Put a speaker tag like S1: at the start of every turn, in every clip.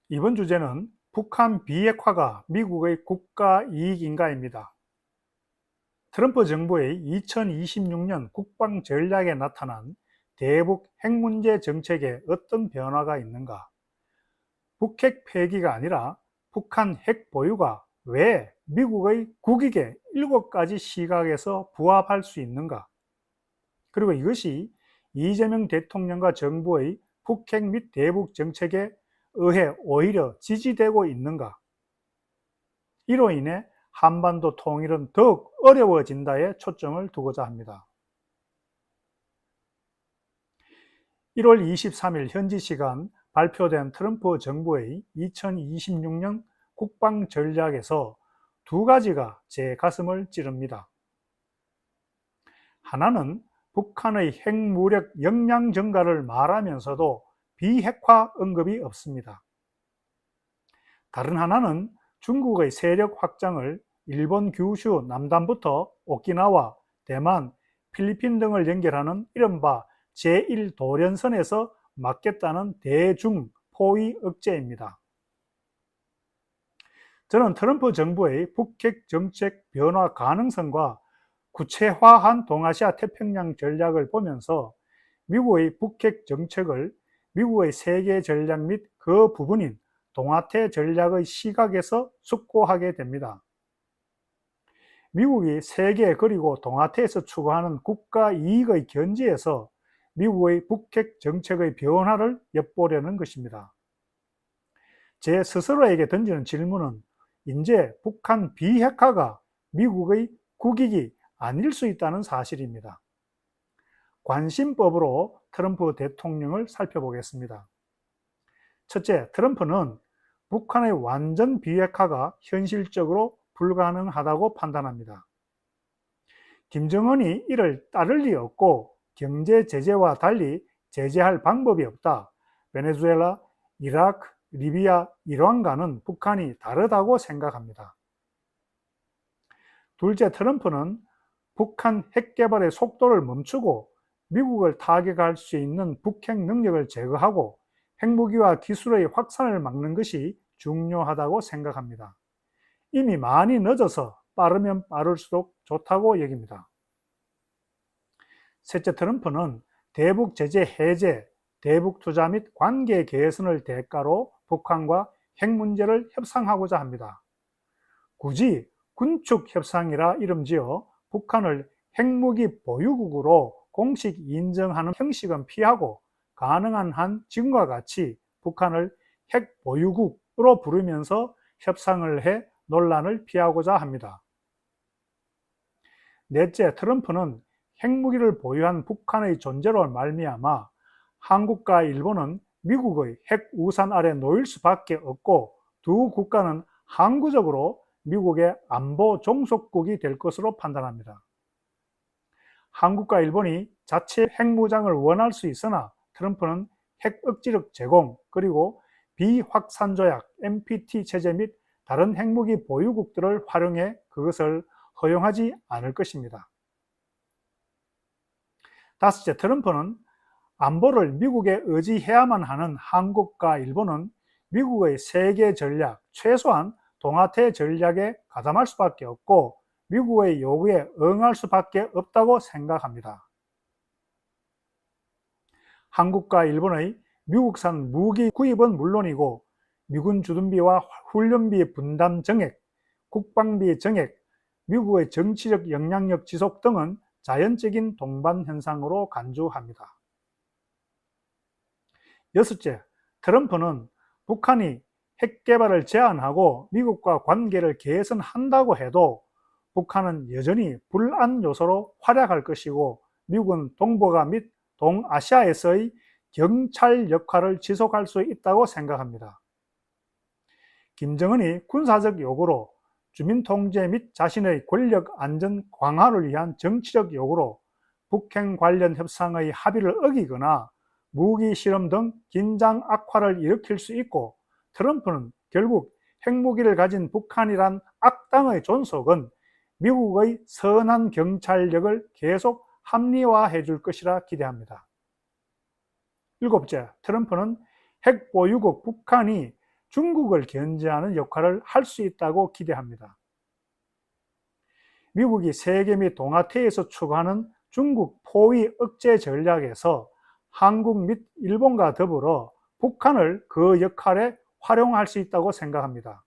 S1: 이번 주제는 북한 비핵화가 미국의 국가 이익인가입니다. 트럼프 정부의 2026년 국방 전략에 나타난 대북 핵 문제 정책에 어떤 변화가 있는가? 북핵 폐기가 아니라 북한 핵 보유가 왜 미국의 국익에 7가지 시각에서 부합할 수 있는가? 그리고 이것이 이재명 대통령과 정부의 북핵 및 대북 정책에 의해 오히려 지지되고 있는가? 이로 인해 한반도 통일은 더욱 어려워진다에 초점을 두고자 합니다. 1월 23일 현지 시간 발표된 트럼프 정부의 2026년 국방 전략에서 2가지가 제 가슴을 찌릅니다. 하나는 북한의 핵무력 역량 증가를 말하면서도 비핵화 언급이 없습니다. 다른 하나는 중국의 세력 확장을 일본 규슈 남단부터 오키나와, 대만, 필리핀 등을 연결하는 이른바 제1도련선에서 막겠다는 대중 포위 억제입니다. 저는 트럼프 정부의 북핵 정책 변화 가능성과 구체화한 동아시아 태평양 전략을 보면서 미국의 북핵 정책을 미국의 세계 전략 및 그 부분인 동아태 전략의 시각에서 숙고하게 됩니다. 미국이 세계 그리고 동아태에서 추구하는 국가 이익의 견지에서 미국의 북핵 정책의 변화를 엿보려는 것입니다. 제 스스로에게 던지는 질문은 이제 북한 비핵화가 미국의 국익이 아닐 수 있다는 사실입니다. 관심법으로 트럼프 대통령을 살펴보겠습니다. 첫째, 트럼프는 북한의 완전 비핵화가 현실적으로 불가능하다고 판단합니다. 김정은이 이를 따를 리 없고 경제 제재와 달리 제재할 방법이 없다. 베네수엘라, 이라크, 리비아, 이란과는 북한이 다르다고 생각합니다. 둘째, 트럼프는 북한 핵 개발의 속도를 멈추고 미국을 타격할 수 있는 북핵 능력을 제거하고 핵무기와 기술의 확산을 막는 것이 중요하다고 생각합니다. 이미 많이 늦어서 빠르면 빠를수록 좋다고 여깁니다. 셋째, 트럼프는 대북 제재 해제, 대북 투자 및 관계 개선을 대가로 북한과 핵 문제를 협상하고자 합니다. 굳이 군축 협상이라 이름지어 북한을 핵무기 보유국으로 공식 인정하는 형식은 피하고 가능한 한 지금과 같이 북한을 핵 보유국으로 부르면서 협상을 해 논란을 피하고자 합니다. 넷째, 트럼프는 핵무기를 보유한 북한의 존재로 말미암아 한국과 일본은 미국의 핵 우산 아래 놓일 수밖에 없고 두 국가는 항구적으로 미국의 안보 종속국이 될 것으로 판단합니다. 한국과 일본이 자체 핵무장을 원할 수 있으나 트럼프는 핵 억지력 제공 그리고 비확산조약 NPT 체제 및 다른 핵무기 보유국들을 활용해 그것을 허용하지 않을 것입니다. 다섯째, 트럼프는 안보를 미국에 의지해야만 하는 한국과 일본은 미국의 세계 전략, 최소한 동아태 전략에 가담할 수밖에 없고 미국의 요구에 응할 수밖에 없다고 생각합니다. 한국과 일본의 미국산 무기 구입은 물론이고 미군 주둔비와 훈련비 분담 정액, 국방비 정액, 미국의 정치적 영향력 지속 등은 자연적인 동반 현상으로 간주합니다. 여섯째, 트럼프는 북한이 핵 개발을 제한하고 미국과 관계를 개선한다고 해도 북한은 여전히 불안 요소로 활약할 것이고 미국은 동북아 및 동아시아에서의 경찰 역할을 지속할 수 있다고 생각합니다. 김정은이 군사적 요구로 주민 통제 및 자신의 권력 안전 강화를 위한 정치적 요구로 북핵 관련 협상의 합의를 어기거나 무기 실험 등 긴장 악화를 일으킬 수 있고 트럼프는 결국 핵무기를 가진 북한이란 악당의 존속은 미국의 선한 경찰력을 계속 합리화해 줄 것이라 기대합니다. 일곱째, 트럼프는 핵 보유국 북한이 중국을 견제하는 역할을 할 수 있다고 기대합니다. 미국이 세계 및 동아태에서 추구하는 중국 포위 억제 전략에서 한국 및 일본과 더불어 북한을 그 역할에 활용할 수 있다고 생각합니다.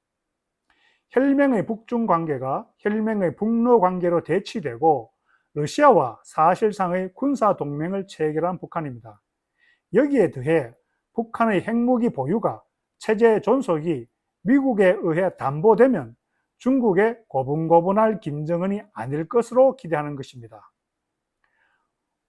S1: 혈맹의 북중 관계가 혈맹의 북러 관계로 대치되고 러시아와 사실상의 군사 동맹을 체결한 북한입니다. 여기에 더해 북한의 핵무기 보유가 체제 존속이 미국에 의해 담보되면 중국의 고분고분할 김정은이 아닐 것으로 기대하는 것입니다.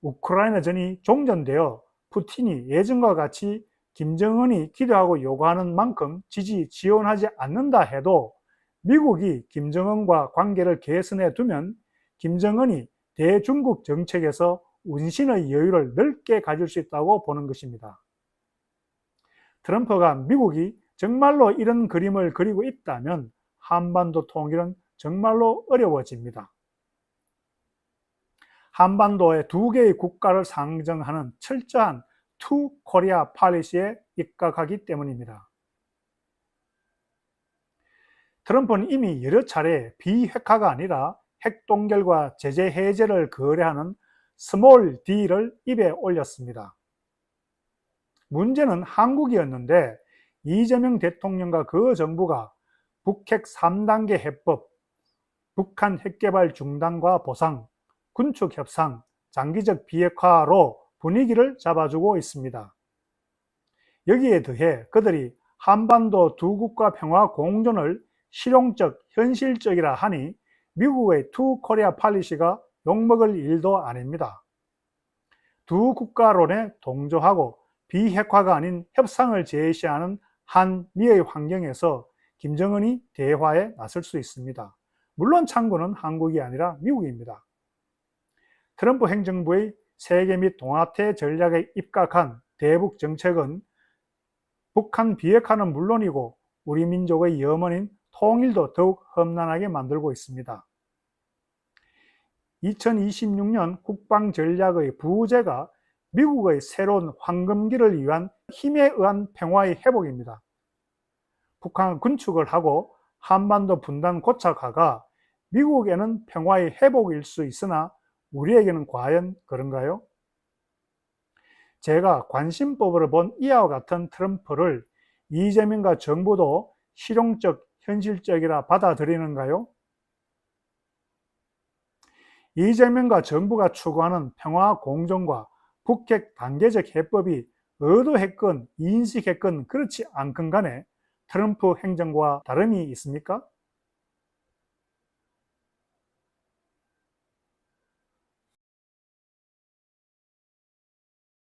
S1: 우크라이나전이 종전되어 푸틴이 예전과 같이 김정은이 기대하고 요구하는 만큼 지원하지 않는다 해도 미국이 김정은과 관계를 개선해 두면 김정은이 대중국 정책에서 운신의 여유를 넓게 가질 수 있다고 보는 것입니다. 트럼프가 미국이 정말로 이런 그림을 그리고 있다면 한반도 통일은 정말로 어려워집니다. 한반도의 두 개의 국가를 상정하는 철저한 투 코리아 팔리시에 입각하기 때문입니다. 트럼프는 이미 여러 차례 비핵화가 아니라 핵동결과 제재 해제를 거래하는 스몰 D를 입에 올렸습니다. 문제는 한국이었는데 이재명 대통령과 그 정부가 북핵 3단계 해법, 북한 핵개발 중단과 보상, 군축 협상, 장기적 비핵화로 분위기를 잡아주고 있습니다. 여기에 더해 그들이 한반도 두 국가 평화 공존을 실용적, 현실적이라 하니 미국의 투 코리아 팔리시가 욕먹을 일도 아닙니다. 두 국가론에 동조하고 비핵화가 아닌 협상을 제시하는 한미의 환경에서 김정은이 대화에 나설 수 있습니다. 물론 창구는 한국이 아니라 미국입니다. 트럼프 행정부의 세계 및 동아태 전략에 입각한 대북 정책은 북한 비핵화는 물론이고 우리 민족의 염원인 통일도 더욱 험난하게 만들고 있습니다. 2026년 국방전략의 부재가 미국의 새로운 황금기를 위한 힘에 의한 평화의 회복입니다. 북한 군축을 하고 한반도 분단 고착화가 미국에는 평화의 회복일 수 있으나 우리에게는 과연 그런가요? 제가 관심법으로 본 이와 같은 트럼프를 이재명과 정부도 실용적, 현실적이라 받아들이는가요? 이재명과 정부가 추구하는 평화 공존과 북핵 단계적 해법이 의도했건 인식했건 그렇지 않건 간에 트럼프 행정과 다름이 있습니까?